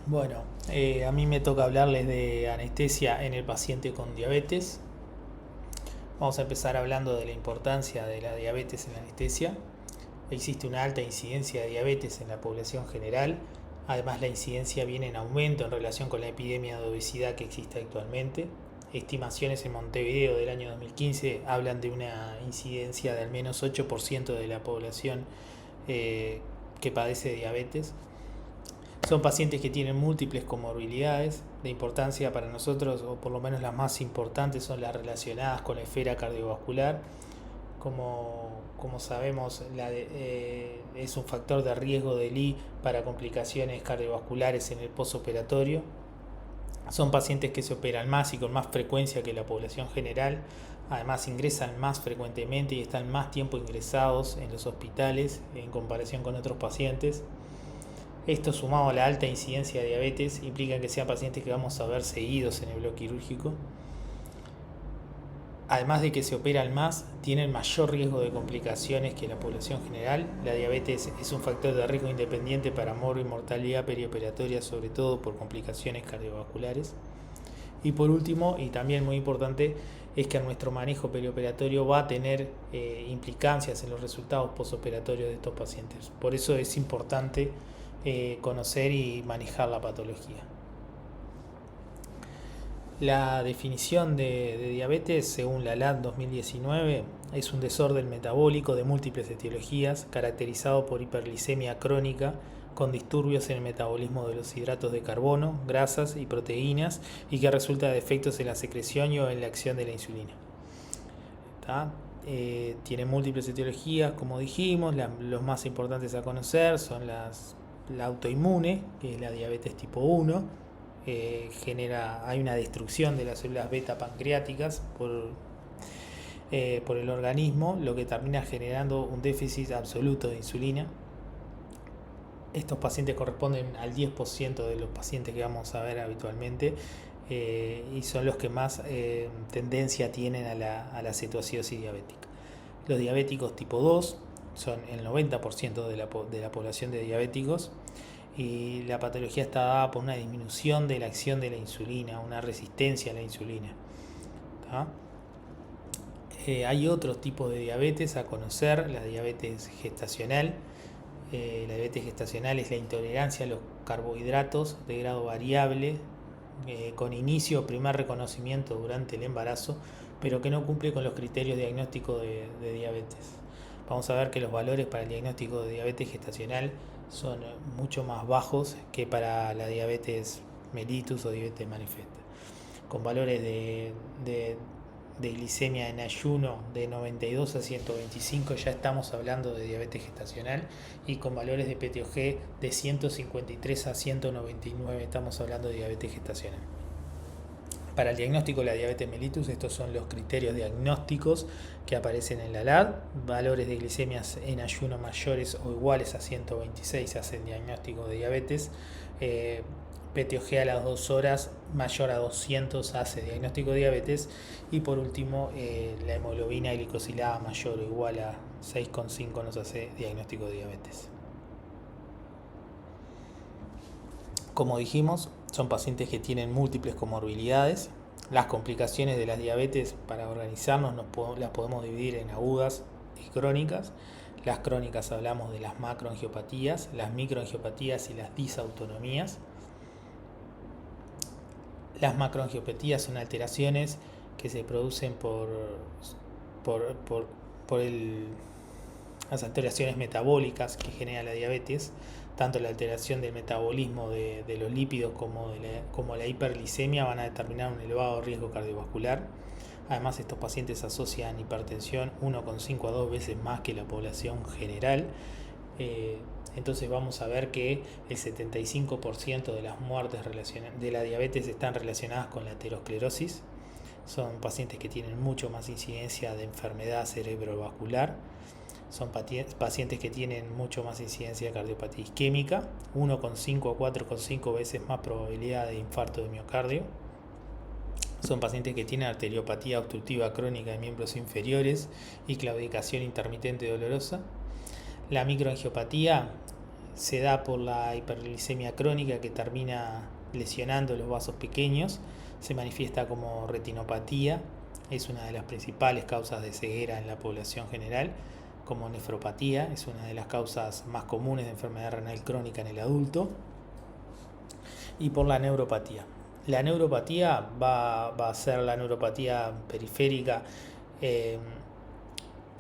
Bueno, a mí me toca hablarles de anestesia en el paciente con diabetes. Vamos a empezar hablando de la importancia de la diabetes en la anestesia. Existe una alta incidencia de diabetes en la población general. Además, la incidencia viene en aumento en relación con la epidemia de obesidad que existe actualmente. Estimaciones en Montevideo del año 2015 hablan de una incidencia de al menos 8% de la población que padece diabetes. Son pacientes que tienen múltiples comorbilidades de importancia para nosotros, o por lo menos las más importantes son las relacionadas con la esfera cardiovascular. Como sabemos, es un factor de riesgo del I para complicaciones cardiovasculares en el postoperatorio. Son pacientes que se operan más y con más frecuencia que la población general. Además, ingresan más frecuentemente y están más tiempo ingresados en los hospitales en comparación con otros pacientes. Esto, sumado a la alta incidencia de diabetes, implica que sean pacientes que vamos a ver seguidos en el bloque quirúrgico. Además de que se operan más, tienen mayor riesgo de complicaciones que la población general. La diabetes es un factor de riesgo independiente para mortalidad perioperatoria, sobre todo por complicaciones cardiovasculares. Y por último, y también muy importante, es que nuestro manejo perioperatorio va a tener implicancias en los resultados postoperatorios de estos pacientes. Por eso es importante conocer y manejar la patología. La definición de diabetes, según la LAD 2019, es un desorden metabólico de múltiples etiologías caracterizado por hiperglicemia crónica con disturbios en el metabolismo de los hidratos de carbono, grasas y proteínas, y que resulta de efectos en la secreción o en la acción de la insulina. Tiene múltiples etiologías, como dijimos. Los más importantes a conocer son la autoinmune, que es la diabetes tipo 1. Hay una destrucción de las células beta pancreáticas por el organismo, lo que termina generando un déficit absoluto de insulina. Estos pacientes corresponden al 10% de los pacientes que vamos a ver habitualmente, y son los que más tendencia tienen a la cetoacidosis diabética. Los diabéticos tipo 2 son el 90% de la población de diabéticos, y la patología está dada por una disminución de la acción de la insulina, una resistencia a la insulina. Hay otros tipos de diabetes a conocer. La diabetes gestacional. La diabetes gestacional es la intolerancia a los carbohidratos de grado variable, con inicio o primer reconocimiento durante el embarazo, pero que no cumple con los criterios diagnósticos de diabetes. Vamos a ver que los valores para el diagnóstico de diabetes gestacional son mucho más bajos que para la diabetes mellitus o diabetes manifiesta, con valores de glicemia en ayuno de 92 a 125 ya estamos hablando de diabetes gestacional, y con valores de PTOG de 153 a 199 estamos hablando de diabetes gestacional. Para el diagnóstico de la diabetes mellitus, estos son los criterios diagnósticos que aparecen en la LAD. Valores de glicemias en ayuno mayores o iguales a 126 hacen diagnóstico de diabetes. PTOG a las 2 horas mayor a 200 hace diagnóstico de diabetes. Y por último, la hemoglobina glicosilada mayor o igual a 6,5 nos hace diagnóstico de diabetes. Como dijimos, son pacientes que tienen múltiples comorbilidades. Las complicaciones de las diabetes, para organizarnos, las podemos dividir en agudas y crónicas. Las crónicas hablamos de las macroangiopatías, las microangiopatías y las disautonomías. Las macroangiopatías son alteraciones que se producen por las alteraciones metabólicas que genera la diabetes. Tanto la alteración del metabolismo de los lípidos como la hiperglicemia van a determinar un elevado riesgo cardiovascular. Además, estos pacientes asocian hipertensión 1,5 a 2 veces más que la población general. Entonces vamos a ver que el 75% de las muertes de la diabetes están relacionadas con la aterosclerosis. Son pacientes que tienen mucho más incidencia de enfermedad cerebrovascular. Son pacientes que tienen mucho más incidencia de cardiopatía isquémica, 1,5 a 4,5 veces más probabilidad de infarto de miocardio. Son pacientes que tienen arteriopatía obstructiva crónica de miembros inferiores y claudicación intermitente dolorosa. La microangiopatía se da por la hiperglicemia crónica que termina lesionando los vasos pequeños, se manifiesta como retinopatía, es una de las principales causas de ceguera en la población general, como nefropatía, es una de las causas más comunes de enfermedad renal crónica en el adulto, y por la neuropatía. La neuropatía va a ser la neuropatía periférica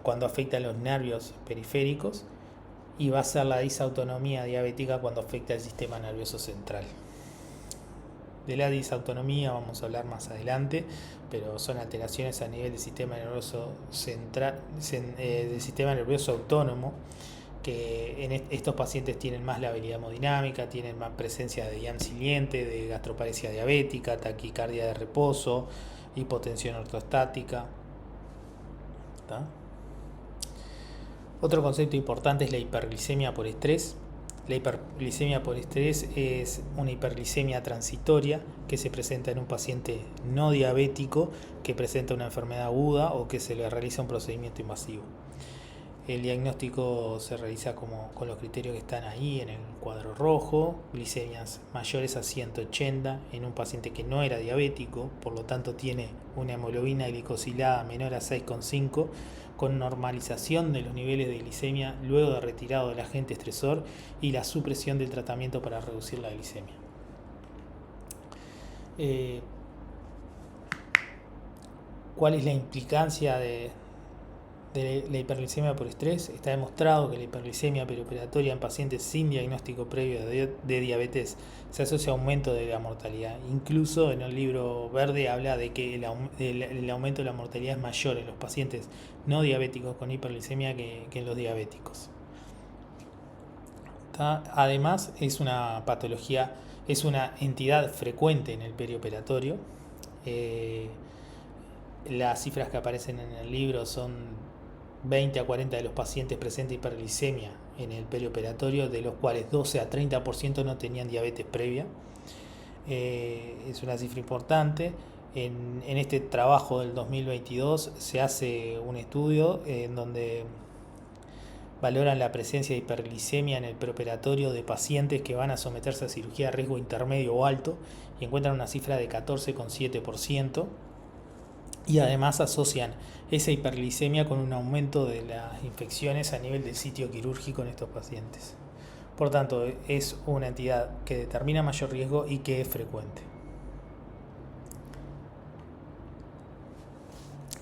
cuando afecta a los nervios periféricos, y va a ser la disautonomía diabética cuando afecta al sistema nervioso central. De la disautonomía vamos a hablar más adelante, pero son alteraciones a nivel del sistema nervioso central, del sistema nervioso autónomo, que en estos pacientes tienen más labilidad hemodinámica, tienen más presencia de IAM siliente, de gastroparesia diabética, taquicardia de reposo, hipotensión ortostática. ¿Está? Otro concepto importante es la hiperglicemia por estrés. La hiperglicemia por estrés es una hiperglicemia transitoria que se presenta en un paciente no diabético que presenta una enfermedad aguda o que se le realiza un procedimiento invasivo. El diagnóstico se realiza con los criterios que están ahí en el cuadro rojo: glicemias mayores a 180 en un paciente que no era diabético, por lo tanto tiene una hemoglobina glicosilada menor a 6,5, con normalización de los niveles de glicemia luego de retirado del agente estresor y la supresión del tratamiento para reducir la glicemia. ¿Cuál es la implicancia de la hiperglicemia por estrés? Está demostrado que la hiperglicemia perioperatoria en pacientes sin diagnóstico previo de diabetes se asocia a aumento de la mortalidad. Incluso en el libro verde habla de que el aumento de la mortalidad es mayor en los pacientes no diabéticos con hiperglicemia que en los diabéticos. Además, es una patología, es una entidad frecuente en el perioperatorio. Las cifras que aparecen en el libro son 20 a 40 de los pacientes presentes hiperglicemia en el perioperatorio, de los cuales 12 a 30% no tenían diabetes previa. Es una cifra importante. En este trabajo del 2022 se hace un estudio en donde valoran la presencia de hiperglicemia en el preoperatorio de pacientes que van a someterse a cirugía de riesgo intermedio o alto y encuentran una cifra de 14,7%. Y además asocian esa hiperglicemia con un aumento de las infecciones a nivel del sitio quirúrgico en estos pacientes. Por tanto, es una entidad que determina mayor riesgo y que es frecuente.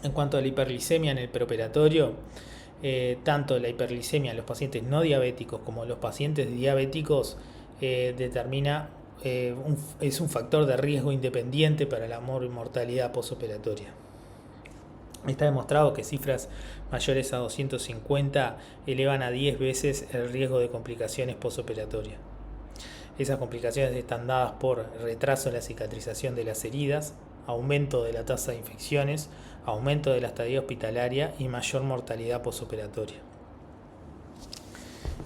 En cuanto a la hiperglicemia en el preoperatorio, tanto la hiperglicemia en los pacientes no diabéticos como en los pacientes diabéticos es un factor de riesgo independiente para la mortalidad posoperatoria. Está demostrado que cifras mayores a 250 elevan a 10 veces el riesgo de complicaciones posoperatorias. Esas complicaciones están dadas por retraso en la cicatrización de las heridas, aumento de la tasa de infecciones, aumento de la estadía hospitalaria y mayor mortalidad posoperatoria.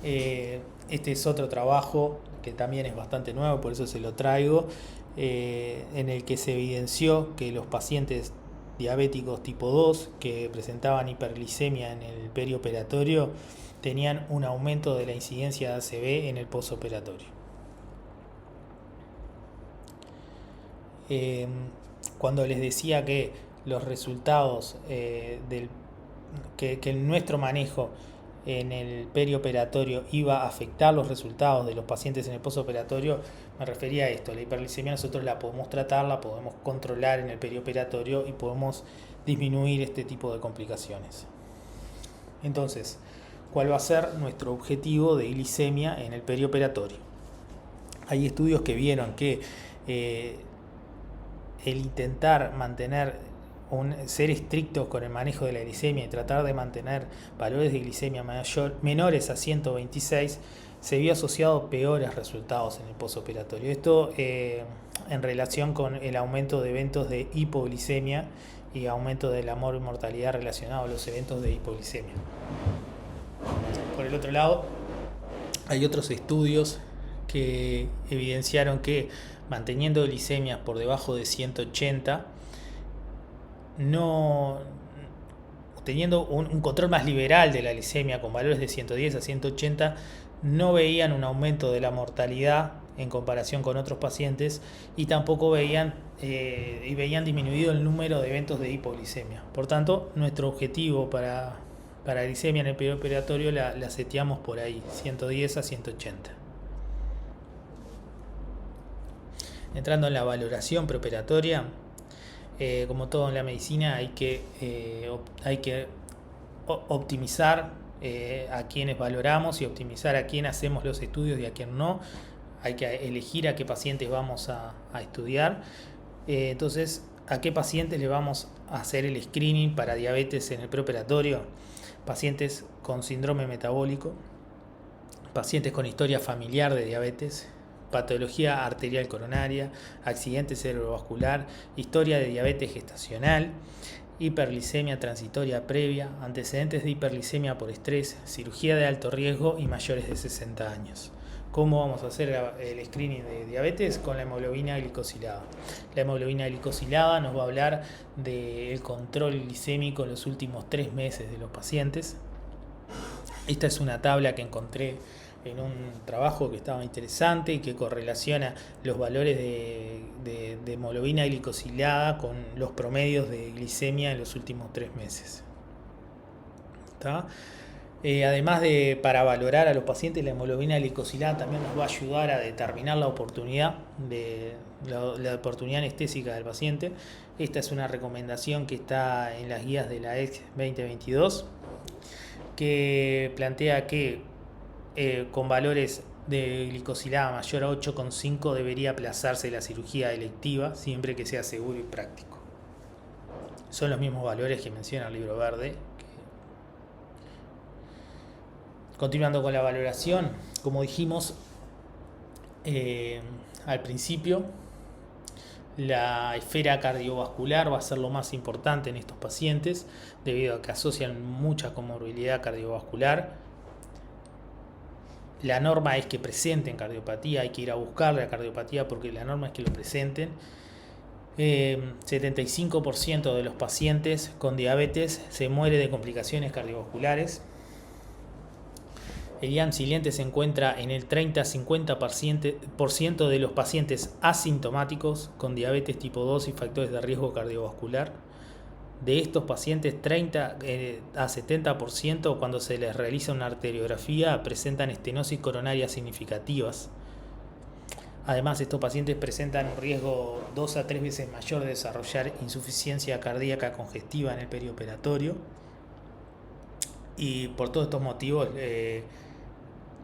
Este es otro trabajo que también es bastante nuevo, por eso se lo traigo, en el que se evidenció que los pacientes diabéticos tipo 2 que presentaban hiperglicemia en el perioperatorio tenían un aumento de la incidencia de ACV en el posoperatorio. Cuando les decía que los resultados que nuestro manejo en el perioperatorio iba a afectar los resultados de los pacientes en el posoperatorio, me refería a esto. La hiperglicemia nosotros la podemos tratar, la podemos controlar en el perioperatorio y podemos disminuir este tipo de complicaciones. Entonces, ¿cuál va a ser nuestro objetivo de glicemia en el perioperatorio? Hay estudios que vieron que el intentar ser estrictos con el manejo de la glicemia y tratar de mantener valores de glicemia menores a 126 se vio asociado a peores resultados en el posoperatorio. Esto en relación con el aumento de eventos de hipoglicemia y aumento de la mortalidad relacionado a los eventos de hipoglicemia. Por el otro lado, hay otros estudios que evidenciaron que manteniendo glicemias por debajo de 180, teniendo un control más liberal de la glicemia con valores de 110 a 180, no veían un aumento de la mortalidad en comparación con otros pacientes y tampoco veían disminuido el número de eventos de hipoglicemia. Por tanto, nuestro objetivo para glicemia en el periodo operatorio la seteamos por ahí, 110 a 180. Entrando en la valoración preoperatoria, como todo en la medicina, hay que optimizar a quienes valoramos y optimizar a quién hacemos los estudios y a quién no. Hay que elegir a qué pacientes vamos a estudiar. Entonces, ¿a qué pacientes le vamos a hacer el screening para diabetes en el preoperatorio? Pacientes con síndrome metabólico, pacientes con historia familiar de diabetes, patología arterial coronaria, accidente cerebrovascular, historia de diabetes gestacional, hiperglicemia transitoria previa, antecedentes de hiperglicemia por estrés, cirugía de alto riesgo y mayores de 60 años. ¿Cómo vamos a hacer el screening de diabetes? Con la hemoglobina glicosilada. La hemoglobina glicosilada nos va a hablar del control glicémico en los últimos 3 meses de los pacientes. Esta es una tabla que encontré en un trabajo que estaba interesante y que correlaciona los valores de hemoglobina glicosilada con los promedios de glicemia en los últimos 3 meses. ¿Está? Además para valorar a los pacientes, la hemoglobina glicosilada también nos va a ayudar a determinar la oportunidad anestésica del paciente. Esta es una recomendación que está en las guías de la ESC 2022, que plantea que con valores de glicosilada mayor a 8,5 debería aplazarse la cirugía electiva siempre que sea seguro y práctico. Son los mismos valores que menciona el libro verde. Continuando con la valoración, como dijimos al principio, la esfera cardiovascular va a ser lo más importante en estos pacientes debido a que asocian mucha comorbilidad cardiovascular. La norma es que presenten cardiopatía, hay que ir a buscar la cardiopatía porque la norma es que lo presenten. 75% de los pacientes con diabetes se muere de complicaciones cardiovasculares. El IAM siliente se encuentra en el 30-50% de los pacientes asintomáticos con diabetes tipo 2 y factores de riesgo cardiovascular. De estos pacientes, 30 a 70% cuando se les realiza una arteriografía presentan estenosis coronarias significativas. Además, estos pacientes presentan un riesgo 2 a 3 veces mayor de desarrollar insuficiencia cardíaca congestiva en el perioperatorio. Y por todos estos motivos,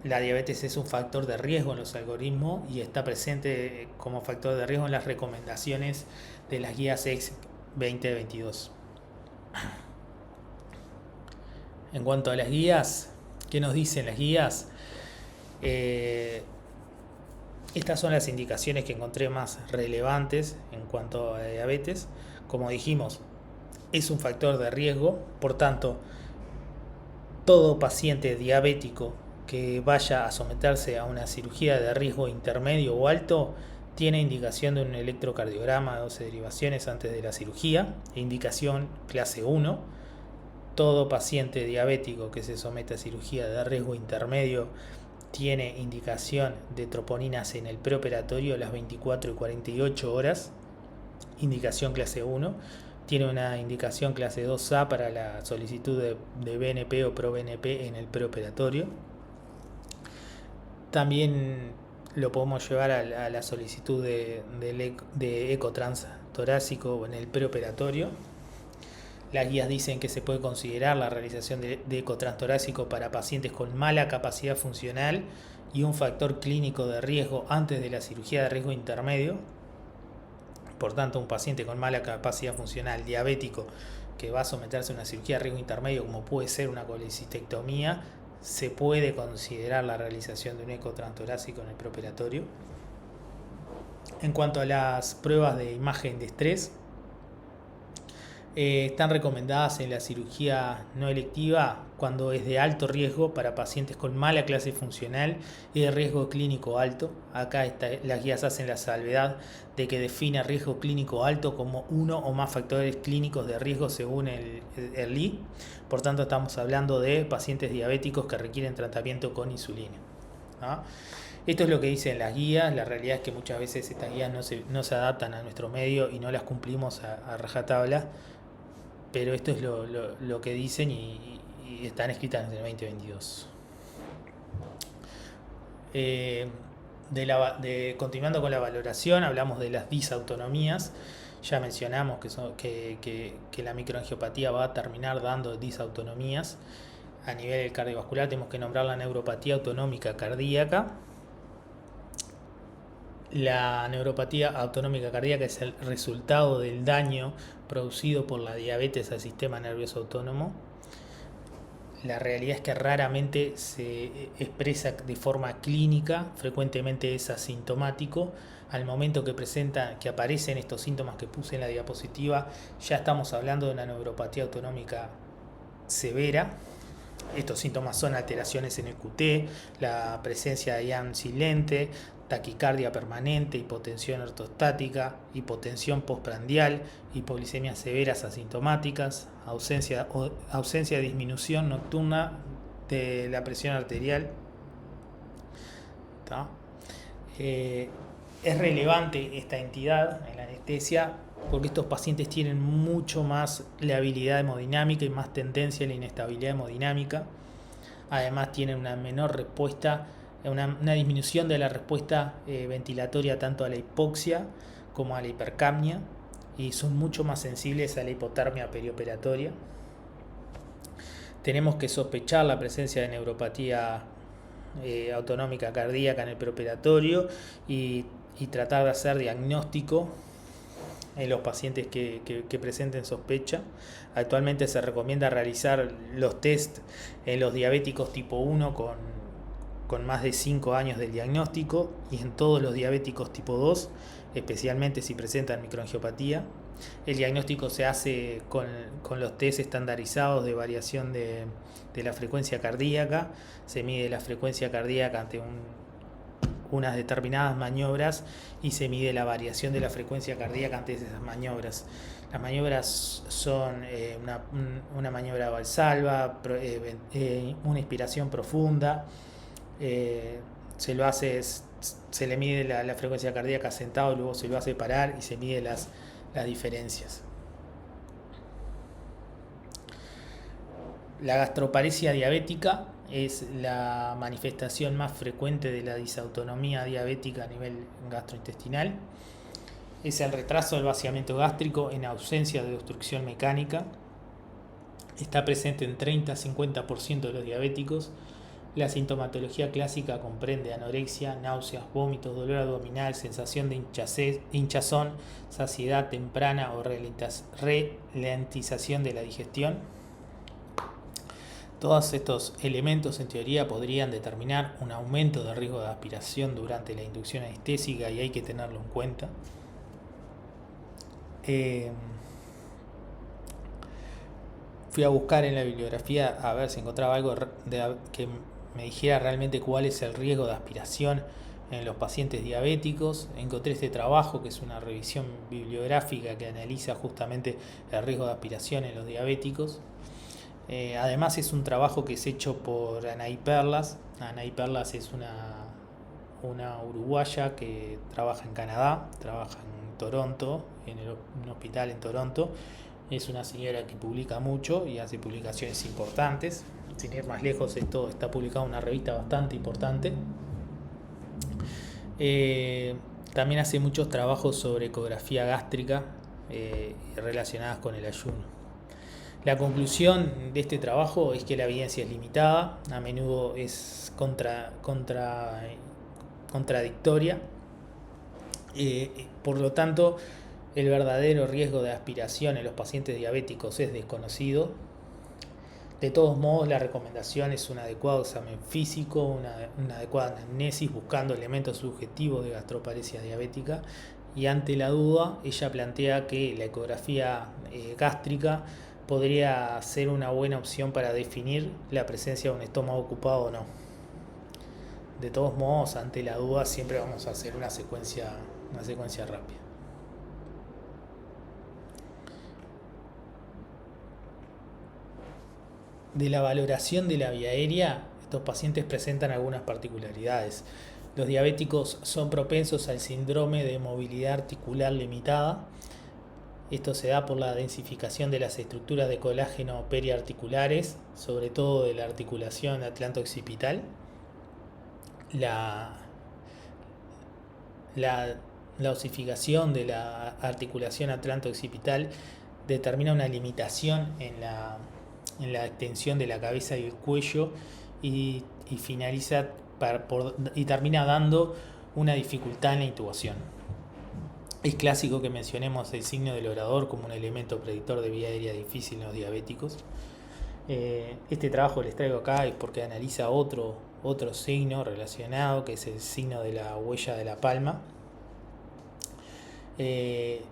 la diabetes es un factor de riesgo en los algoritmos y está presente como factor de riesgo en las recomendaciones de las guías ESC 2022. En cuanto a las guías, ¿qué nos dicen las guías? Estas son las indicaciones que encontré más relevantes en cuanto a diabetes. Como dijimos, es un factor de riesgo, por tanto, todo paciente diabético que vaya a someterse a una cirugía de riesgo intermedio o alto tiene indicación de un electrocardiograma de 12 derivaciones antes de la cirugía, indicación clase 1. Todo paciente diabético que se somete a cirugía de riesgo intermedio tiene indicación de troponinas en el preoperatorio las 24 y 48 horas, indicación clase 1. Tiene una indicación clase 2A para la solicitud de BNP o ProBNP en el preoperatorio. También lo podemos llevar a la solicitud de ecotrans torácico en el preoperatorio. Las guías dicen que se puede considerar la realización de ecotrans torácico para pacientes con mala capacidad funcional y un factor clínico de riesgo antes de la cirugía de riesgo intermedio. Por tanto, un paciente con mala capacidad funcional diabético que va a someterse a una cirugía de riesgo intermedio, como puede ser una colecistectomía, se puede considerar la realización de un ecotrans torácico en el preoperatorio. En cuanto a las pruebas de imagen de estrés, están recomendadas en la cirugía no electiva cuando es de alto riesgo para pacientes con mala clase funcional y de riesgo clínico alto. Acá las guías hacen la salvedad de que define riesgo clínico alto como uno o más factores clínicos de riesgo según el LI. Por tanto, estamos hablando de pacientes diabéticos que requieren tratamiento con insulina. ¿no? Esto es lo que dicen las guías. La realidad es que muchas veces estas guías no se adaptan a nuestro medio y no las cumplimos a rajatabla, pero esto es lo que dicen y están escritas en el 2022. Continuando con la valoración, hablamos de las disautonomías. Ya mencionamos que la microangiopatía va a terminar dando disautonomías. A nivel cardiovascular tenemos que nombrar la neuropatía autonómica cardíaca. La neuropatía autonómica cardíaca es el resultado del daño producido por la diabetes al sistema nervioso autónomo. La realidad es que raramente se expresa de forma clínica, frecuentemente es asintomático. Al momento que aparecen estos síntomas que puse en la diapositiva, ya estamos hablando de una neuropatía autonómica severa. Estos síntomas son alteraciones en el QT, la presencia de IAM silente, taquicardia permanente, hipotensión ortostática, hipotensión postprandial, hipoglicemias severas asintomáticas, ausencia de disminución nocturna de la presión arterial. Es relevante esta entidad en la anestesia porque estos pacientes tienen mucho más la habilidad hemodinámica y más tendencia a la inestabilidad hemodinámica. Además tienen una menor respuesta, una disminución de la respuesta ventilatoria tanto a la hipoxia como a la hipercapnia, y son mucho más sensibles a la hipotermia perioperatoria. Tenemos que sospechar la presencia de neuropatía autonómica cardíaca en el preoperatorio y tratar de hacer diagnóstico en los pacientes que presenten sospecha. Actualmente se recomienda realizar los test en los diabéticos tipo 1 con más de 5 años del diagnóstico y en todos los diabéticos tipo 2, especialmente si presentan microangiopatía. El diagnóstico se hace con los test estandarizados de variación de la frecuencia cardíaca. Se mide la frecuencia cardíaca ante unas determinadas maniobras y se mide la variación de la frecuencia cardíaca ante esas maniobras. Las maniobras son una maniobra valsalva, una inspiración profunda, se le mide la frecuencia cardíaca sentado, luego se lo hace parar y se mide las diferencias. La gastroparesia diabética es la manifestación más frecuente de la disautonomía diabética a nivel gastrointestinal. Es el retraso del vaciamiento gástrico en ausencia de obstrucción mecánica. Está presente en 30-50% de los diabéticos. La sintomatología clásica comprende anorexia, náuseas, vómitos, dolor abdominal, sensación de hinchazón, saciedad temprana o ralentización de la digestión. Todos estos elementos en teoría podrían determinar un aumento de riesgo de aspiración durante la inducción anestésica y hay que tenerlo en cuenta. Fui a buscar en la bibliografía a ver si encontraba algo que me dijera realmente cuál es el riesgo de aspiración en los pacientes diabéticos. Encontré este trabajo que es una revisión bibliográfica que analiza justamente el riesgo de aspiración en los diabéticos. Además es un trabajo que es hecho por Anaí Perlas. Anaí Perlas es una uruguaya que trabaja en Canadá, trabaja en Toronto, en un hospital en Toronto. Es una señora que publica mucho y hace publicaciones importantes. Sin ir más lejos, esto está publicado en una revista bastante importante. También hace muchos trabajos sobre ecografía gástrica relacionadas con el ayuno. La conclusión de este trabajo es que la evidencia es limitada, a menudo es contradictoria, por lo tanto el verdadero riesgo de aspiración en los pacientes diabéticos es desconocido. De todos modos, la recomendación es un adecuado examen físico, una adecuada anamnesis buscando elementos subjetivos de gastroparesia diabética, y ante la duda ella plantea que la ecografía gástrica podría ser una buena opción para definir la presencia de un estómago ocupado o no. De todos modos, ante la duda siempre vamos a hacer una secuencia rápida. De la valoración de la vía aérea Estos pacientes presentan algunas particularidades. Los diabéticos son propensos al síndrome de movilidad articular limitada. Esto se da por la densificación de las estructuras de colágeno periarticulares, sobre todo de la articulación atlanto-occipital. La osificación de la articulación atlanto-occipital determina una limitación en la extensión de la cabeza y el cuello y termina dando una dificultad en la intubación. Es clásico que mencionemos el signo del orador como un elemento predictor de vía aérea difícil en los diabéticos. Este trabajo les traigo acá es porque analiza otro signo relacionado, que es el signo de la huella de la palma. El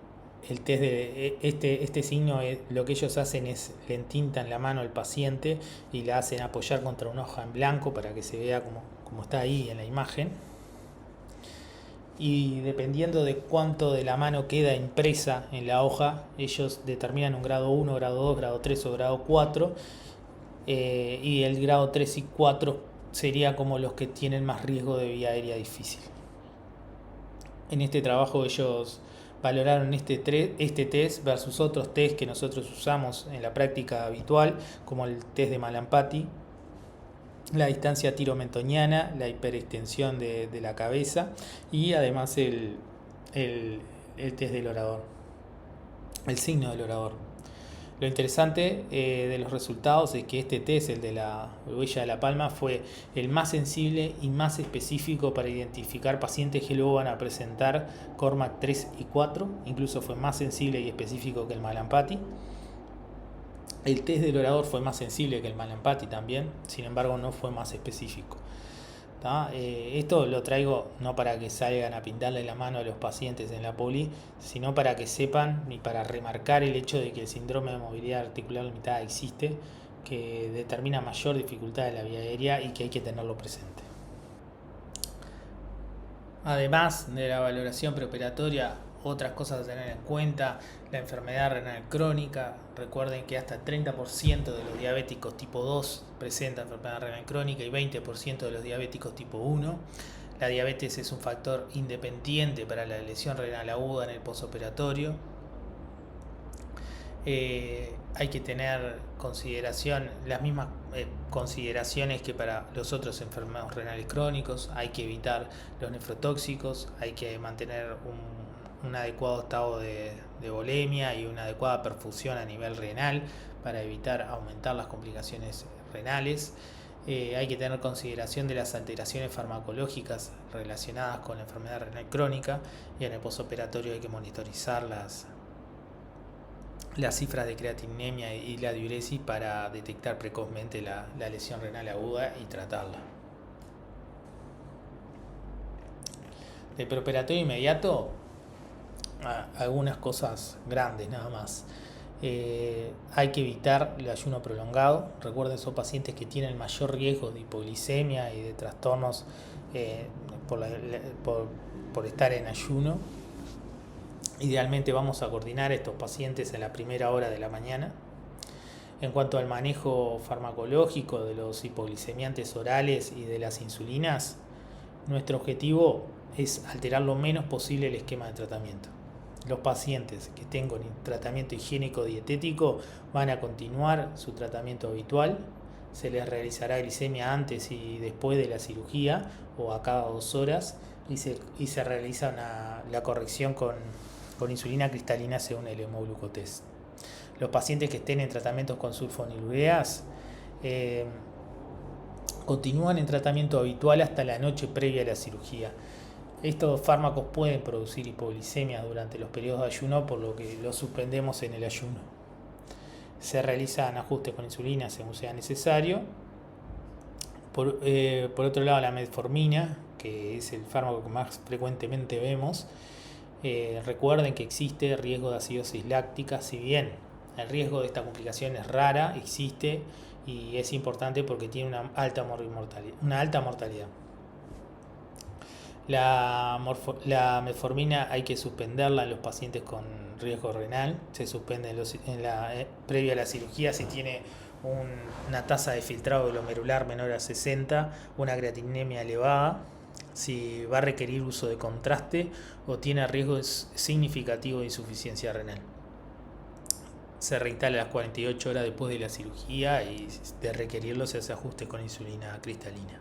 test de este signo, lo que ellos hacen es le entintan la mano al paciente y la hacen apoyar contra una hoja en blanco para que se vea como está ahí en la imagen. Y dependiendo de cuánto de la mano queda impresa en la hoja, ellos determinan un grado 1, grado 2, grado 3 o grado 4, y el grado 3 y 4 sería como los que tienen más riesgo de vía aérea difícil. En este trabajo ellos valoraron este test versus otros test que nosotros usamos en la práctica habitual, como el test de Mallampati, la distancia tiromentoniana, la hiperextensión de la cabeza y además el test del orador, el signo del orador. Lo interesante de los resultados es que este test, el de la huella de la palma, fue el más sensible y más específico para identificar pacientes que luego van a presentar Cormack 3 y 4, incluso fue más sensible y específico que el Mallampati. El test del orador fue más sensible que el Mallampati también, sin embargo no fue más específico. Esto lo traigo no para que salgan a pintarle la mano a los pacientes en la poli, sino para que sepan y para remarcar el hecho de que el síndrome de movilidad articular limitada existe, que determina mayor dificultad de la vía aérea y que hay que tenerlo presente. Además de la valoración preoperatoria, otras cosas a tener en cuenta: la enfermedad renal crónica. Recuerden que hasta 30% de los diabéticos tipo 2 presentan enfermedad renal crónica y 20% de los diabéticos tipo 1. La diabetes es un factor independiente para la lesión renal aguda en el postoperatorio. Hay que tener consideración las mismas consideraciones que para los otros enfermos renales crónicos. Hay que evitar los nefrotóxicos, hay que mantener un adecuado estado de volemia y una adecuada perfusión a nivel renal para evitar aumentar las complicaciones renales. Hay que tener consideración de las alteraciones farmacológicas relacionadas con la enfermedad renal crónica, y en el postoperatorio hay que monitorizar las cifras de creatinemia y la diuresis para detectar precozmente la lesión renal aguda y tratarla. De preoperatorio inmediato, algunas cosas grandes nada más. Hay que evitar el ayuno prolongado. Recuerden, son pacientes que tienen mayor riesgo de hipoglicemia y de trastornos por estar en ayuno. Idealmente vamos a coordinar a estos pacientes en la primera hora de la mañana. En cuanto al manejo farmacológico de los hipoglicemiantes orales y de las insulinas, nuestro objetivo es alterar lo menos posible el esquema de tratamiento. Los pacientes que estén con tratamiento higiénico dietético van a continuar su tratamiento habitual. Se les realizará glicemia antes y después de la cirugía o a cada 2 horas y se realiza la corrección con insulina cristalina según el hemoglucotest. Los pacientes que estén en tratamientos con sulfonilureas continúan en tratamiento habitual hasta la noche previa a la cirugía. Estos fármacos pueden producir hipoglicemia durante los periodos de ayuno, por lo que los suspendemos en el ayuno. Se realizan ajustes con insulina según sea necesario. Por otro lado, la metformina, que es el fármaco que más frecuentemente vemos, recuerden que existe riesgo de acidosis láctica. Si bien el riesgo de esta complicación es rara, existe y es importante porque tiene una alta mortalidad. La metformina hay que suspenderla en los pacientes con riesgo renal. Se suspende previa a la cirugía si tiene una tasa de filtrado glomerular menor a 60, una creatinemia elevada, si va a requerir uso de contraste o tiene riesgos significativos de insuficiencia renal. Se reinstala a las 48 horas después de la cirugía y de requerirlo se hace ajuste con insulina cristalina.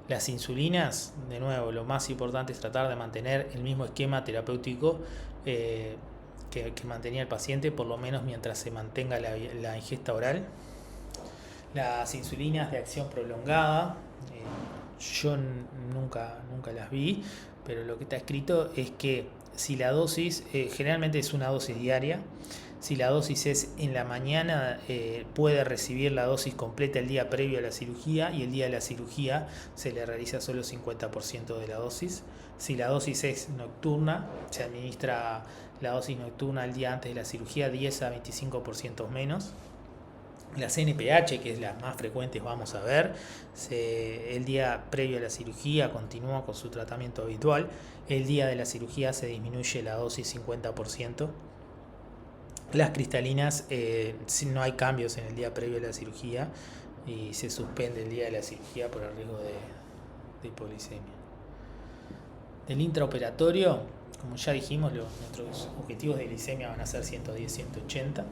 Las insulinas, de nuevo, lo más importante es tratar de mantener el mismo esquema terapéutico que mantenía el paciente, por lo menos mientras se mantenga la ingesta oral. Las insulinas de acción prolongada, yo nunca las vi, pero lo que está escrito es que si la dosis, generalmente es una dosis diaria, si la dosis es en la mañana, puede recibir la dosis completa el día previo a la cirugía y el día de la cirugía se le realiza solo 50% de la dosis. Si la dosis es nocturna, se administra la dosis nocturna el día antes de la cirugía 10 a 25% menos. La CNPH, que es la más frecuente, vamos a ver, el día previo a la cirugía continúa con su tratamiento habitual, el día de la cirugía se disminuye la dosis 50%. Las cristalinas, no hay cambios en el día previo a la cirugía y se suspende el día de la cirugía por el riesgo de hipoglicemia. Del intraoperatorio, como ya dijimos, nuestros objetivos de glicemia van a ser 110, 180.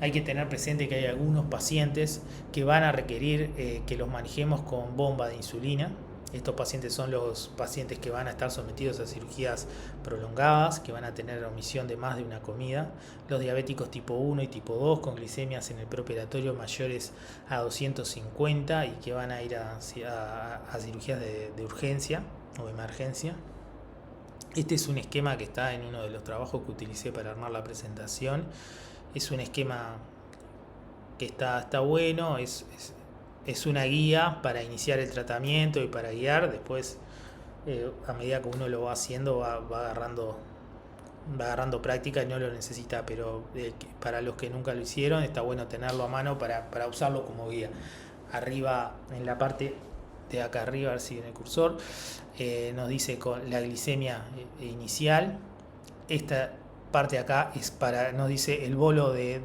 Hay que tener presente que hay algunos pacientes que van a requerir que los manejemos con bomba de insulina. Estos pacientes son los pacientes que van a estar sometidos a cirugías prolongadas, que van a tener omisión de más de una comida. Los diabéticos tipo 1 y tipo 2 con glicemias en el preoperatorio mayores a 250 y que van a ir a cirugías de urgencia o emergencia. Este es un esquema que está en uno de los trabajos que utilicé para armar la presentación. Es un esquema que está bueno, es una guía para iniciar el tratamiento y para guiar. Después, a medida que uno lo va haciendo, va agarrando práctica y no lo necesita, pero para los que nunca lo hicieron está bueno tenerlo a mano para usarlo como guía. Arriba, en la parte de acá arriba, a ver si en el cursor, nos dice con la glicemia inicial. Esta parte de acá nos dice el bolo de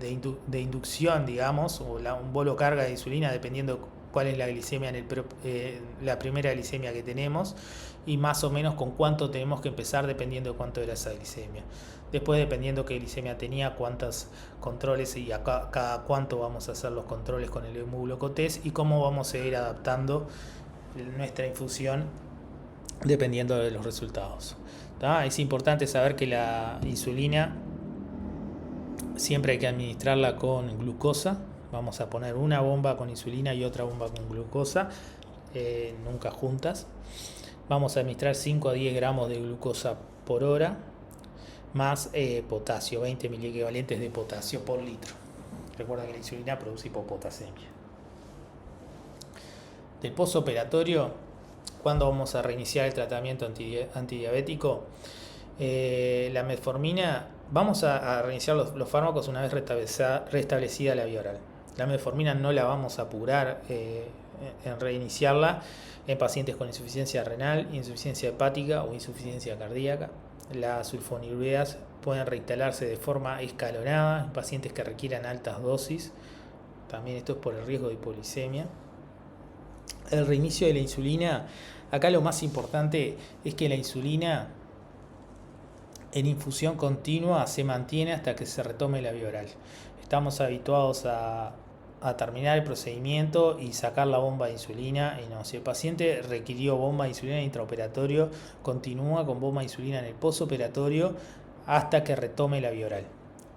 inducción, digamos, o un bolo carga de insulina, dependiendo cuál es la glicemia la primera glicemia que tenemos, y más o menos con cuánto tenemos que empezar dependiendo de cuánto era esa glicemia. Después, dependiendo qué glicemia tenía, cuántos controles y cada cuánto vamos a hacer los controles con el hemoglucotés y cómo vamos a ir adaptando nuestra infusión dependiendo de los resultados. Es importante saber que la insulina siempre hay que administrarla con glucosa. Vamos a poner una bomba con insulina y otra bomba con glucosa, nunca juntas. Vamos a administrar 5 a 10 gramos de glucosa por hora, más potasio, 20 miliequivalentes de potasio por litro. Recuerda que la insulina produce hipopotasemia. Del postoperatorio, ¿cuándo vamos a reiniciar el tratamiento antidiabético? La metformina, vamos a reiniciar los fármacos una vez restablecida la vía oral. La metformina no la vamos a apurar en reiniciarla en pacientes con insuficiencia renal, insuficiencia hepática o insuficiencia cardíaca. Las sulfonilureas pueden reinstalarse de forma escalonada en pacientes que requieran altas dosis. También esto es por el riesgo de hipoglicemia. El reinicio de la insulina, acá lo más importante es que la insulina en infusión continua se mantiene hasta que se retome la vía oral. Estamos habituados a terminar el procedimiento y sacar la bomba de insulina, y no, si el paciente requirió bomba de insulina en intraoperatorio, continúa con bomba de insulina en el postoperatorio hasta que retome la vía oral.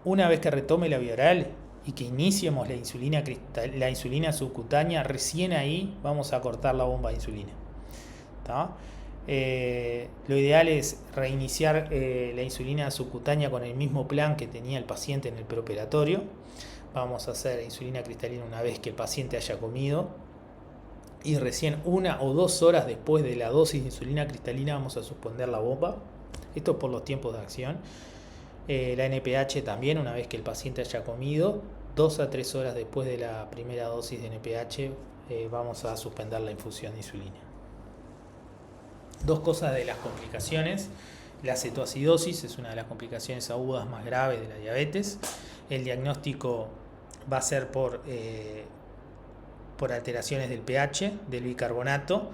Una vez que retome la vía oral y que iniciemos la insulina subcutánea, recién ahí vamos a cortar la bomba de insulina. Lo ideal es reiniciar la insulina subcutánea con el mismo plan que tenía el paciente en el preoperatorio. Vamos a hacer insulina cristalina una vez que el paciente haya comido, y recién 1 o 2 horas después de la dosis de insulina cristalina vamos a suspender la bomba. Esto por los tiempos de acción. La NPH también, una vez que el paciente haya comido, 2 a 3 horas después de la primera dosis de NPH vamos a suspender la infusión de insulina. Dos cosas de las complicaciones. La cetoacidosis es una de las complicaciones agudas más graves de la diabetes. El diagnóstico va a ser por alteraciones del pH, del bicarbonato.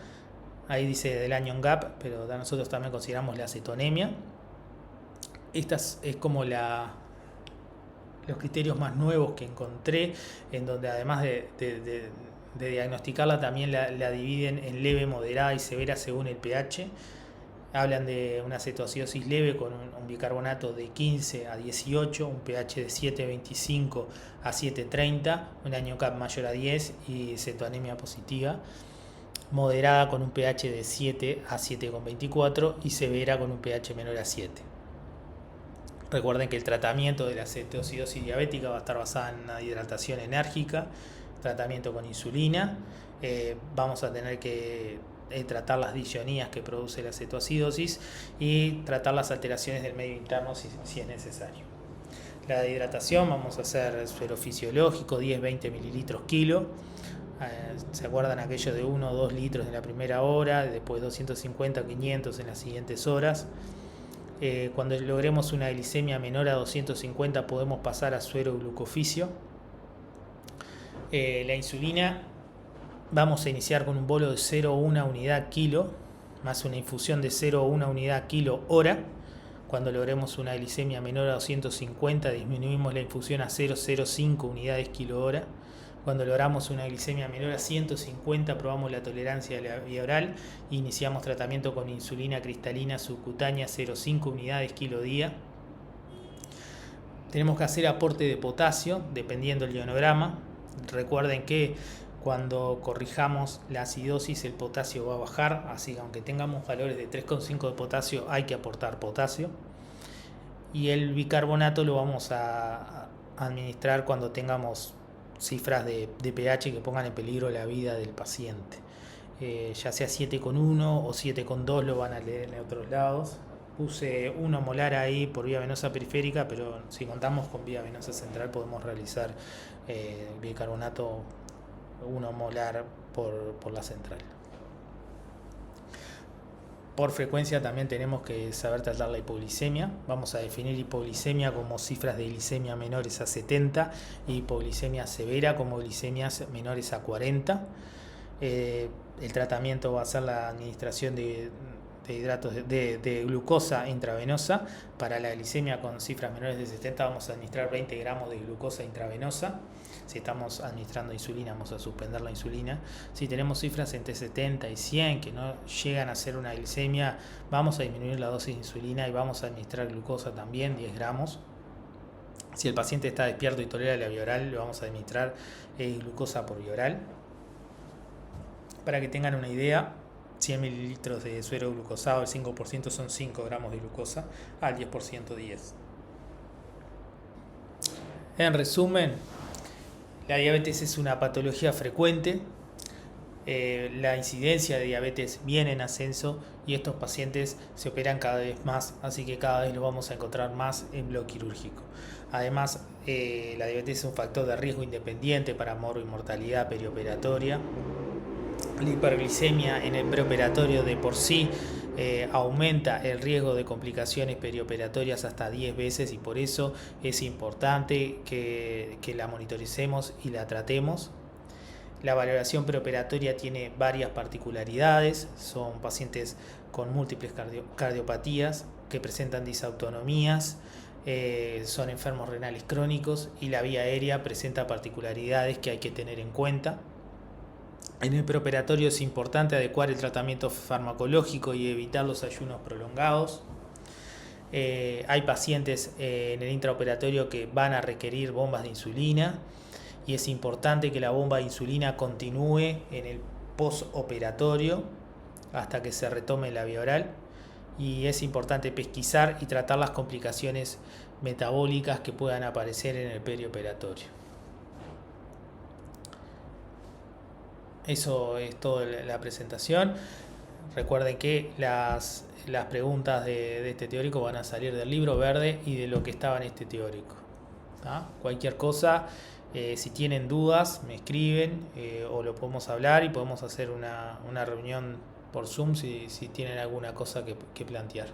Ahí dice del anion gap, pero nosotros también consideramos la acetonemia. Esta es como los criterios más nuevos que encontré, en donde además de diagnosticarla también la dividen en leve, moderada y severa según el pH. Hablan de una cetoacidosis leve con un bicarbonato de 15 a 18, un pH de 7,25 a 7,30, un anion gap mayor a 10 y cetoanemia positiva. Moderada con un pH de 7 a 7,24 y severa con un pH menor a 7. Recuerden que el tratamiento de la cetoacidosis diabética va a estar basada en una hidratación enérgica, tratamiento con insulina. Vamos a tener que tratar las disonías que produce la cetoacidosis y tratar las alteraciones del medio interno si es necesario. La hidratación vamos a hacer suero fisiológico, 10-20 mililitros kilo. ¿Se acuerdan aquello de 1 o 2 litros en la primera hora, después 250 o 500 en las siguientes horas? Cuando logremos una glicemia menor a 250 podemos pasar a suero glucofisio. La insulina vamos a iniciar con un bolo de 0,1 unidad kilo más una infusión de 0,1 unidad kilo hora. Cuando logremos una glicemia menor a 250 disminuimos la infusión a 0,05 unidades kilo hora. Cuando logramos una glicemia menor a 150 probamos la tolerancia de la vía oral e iniciamos tratamiento con insulina cristalina subcutánea 0,5 unidades kilo día. Tenemos que hacer aporte de potasio dependiendo del ionograma. Recuerden que cuando corrijamos la acidosis el potasio va a bajar, así que aunque tengamos valores de 3,5 de potasio hay que aportar potasio. Y el bicarbonato lo vamos a administrar cuando tengamos cifras de pH que pongan en peligro la vida del paciente. Ya sea 7,1 o 7,2 lo van a leer en otros lados. Puse 1 molar ahí por vía venosa periférica, pero si contamos con vía venosa central podemos realizar bicarbonato 1 molar por la central. Por frecuencia también tenemos que saber tratar la hipoglicemia. Vamos a definir hipoglicemia como cifras de glicemia menores a 70 y hipoglicemia severa como glicemias menores a 40. El tratamiento va a ser la administración de hidratos de glucosa intravenosa. Para la glicemia con cifras menores de 70 vamos a administrar 20 gramos de glucosa intravenosa. Si estamos administrando insulina vamos a suspender la insulina. Si tenemos cifras entre 70 y 100 que no llegan a ser una glicemia, vamos a disminuir la dosis de insulina y vamos a administrar glucosa también, 10 gramos. Si el paciente está despierto y tolera la vía oral, le vamos a administrar glucosa por vía oral. Para que tengan una idea, 100 mililitros de suero glucosado, el 5% son 5 gramos de glucosa, al 10% 10. En resumen, la diabetes es una patología frecuente, la incidencia de diabetes viene en ascenso y estos pacientes se operan cada vez más, así que cada vez los vamos a encontrar más en bloque quirúrgico. Además, la diabetes es un factor de riesgo independiente para mortalidad perioperatoria. La hiperglicemia en el preoperatorio de por sí aumenta el riesgo de complicaciones perioperatorias hasta 10 veces y por eso es importante que la monitoricemos y la tratemos. La valoración preoperatoria tiene varias particularidades, son pacientes con múltiples cardiopatías que presentan disautonomías, son enfermos renales crónicos y la vía aérea presenta particularidades que hay que tener en cuenta. En el preoperatorio es importante adecuar el tratamiento farmacológico y evitar los ayunos prolongados. Hay pacientes en el intraoperatorio que van a requerir bombas de insulina y es importante que la bomba de insulina continúe en el postoperatorio hasta que se retome la vía oral y es importante pesquisar y tratar las complicaciones metabólicas que puedan aparecer en el perioperatorio. Eso es toda la presentación. Recuerden que las preguntas de este teórico van a salir del libro verde y de lo que estaba en este teórico. Cualquier cosa, si tienen dudas, me escriben o lo podemos hablar y podemos hacer una reunión por Zoom si tienen alguna cosa que plantear.